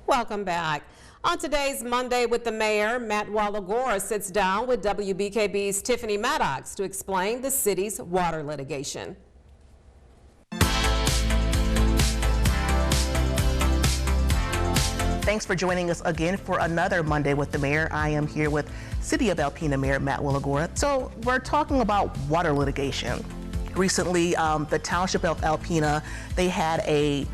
Welcome back. On today's Monday with the Mayor, Matt Walagora sits down with WBKB's Tiffany Maddox to explain the city's water litigation. Thanks for joining us again for another Monday with the Mayor. I am here with City of Alpena Mayor Matt Walagora. So we're talking about water litigation. Recently, the Township of Alpena, they had a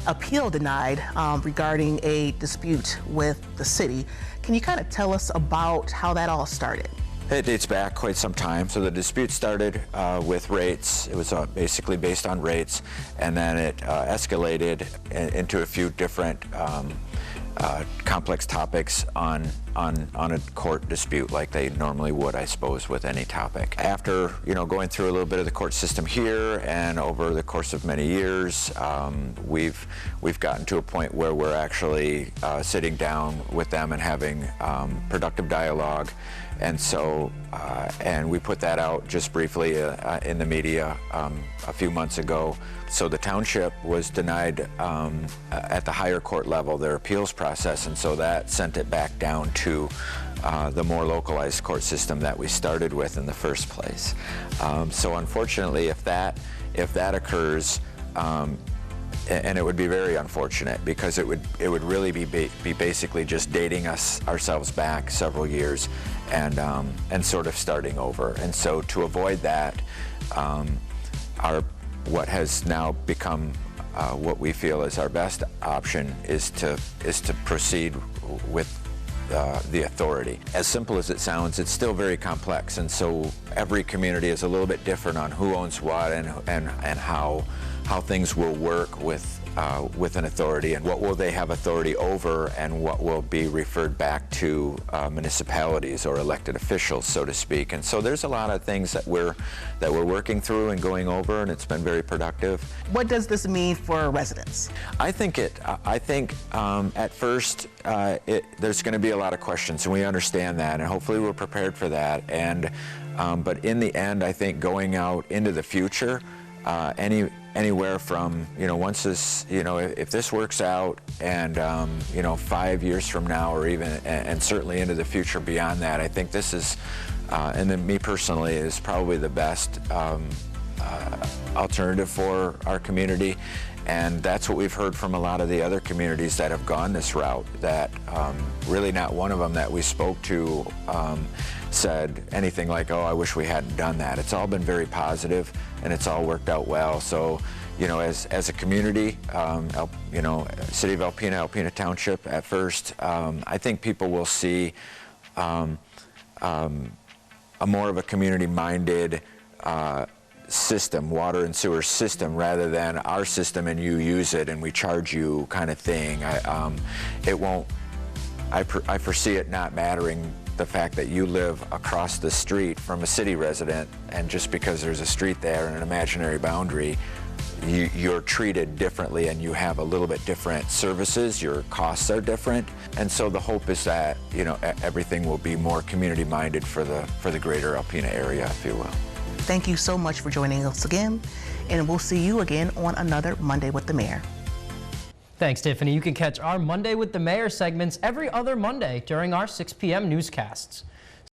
appeal denied regarding a dispute with the city. Can you kind of tell us about how that all started? It dates back quite some time. So the dispute started with rates. It was basically based on rates, and then it escalated into a few different complex topics on a court dispute, like they normally would, I suppose, with any topic. After going through a little bit of the court system here, and over the course of many years, we've gotten to a point where we're actually sitting down with them and having productive dialogue. And so, and we put that out just briefly in the media a few months ago. So the township was denied at the higher court level, their appeals process, and so that sent it back down to the more localized court system that we started with in the first place. So unfortunately, if that occurs, and it would be very unfortunate, because it would really be basically just dating ourselves back several years and sort of starting over. And so to avoid that, what has now become what we feel is our best option is to proceed with the authority. As simple as it sounds, it's still very complex, and so every community is a little bit different on who owns what and how things will work with an authority, and what will they have authority over, and what will be referred back to municipalities or elected officials, so to speak. And so there's a lot of things that we're working through and going over, and it's been very productive. What does this mean for residents? I think at first there's going to be a lot of questions, and we understand that, and hopefully we're prepared for that. And but in the end, I think going out into the future, anywhere from, once this, if this works out, and 5 years from now, or even, and certainly into the future beyond that, I think this is, and then me personally, is probably the best alternative for our community. And that's what we've heard from a lot of the other communities that have gone this route, that really not one of them that we spoke to said anything like, oh, I wish we hadn't done that. It's all been very positive, and it's all worked out well. So, as a community, City of Alpena Township at first, I think people will see a more of a community-minded system, water and sewer system, rather than our system and you use it and we charge you kind of thing. I foresee it not mattering the fact that you live across the street from a city resident, and just because there's a street there and an imaginary boundary, you're treated differently, and you have a little bit different services, your costs are different. And so the hope is that everything will be more community-minded for the greater Alpena area, if you will. Thank you so much for joining us again, and we'll see you again on another Monday with the Mayor. Thanks, Tiffany. You can catch our Monday with the Mayor segments every other Monday during our 6 p.m. newscasts.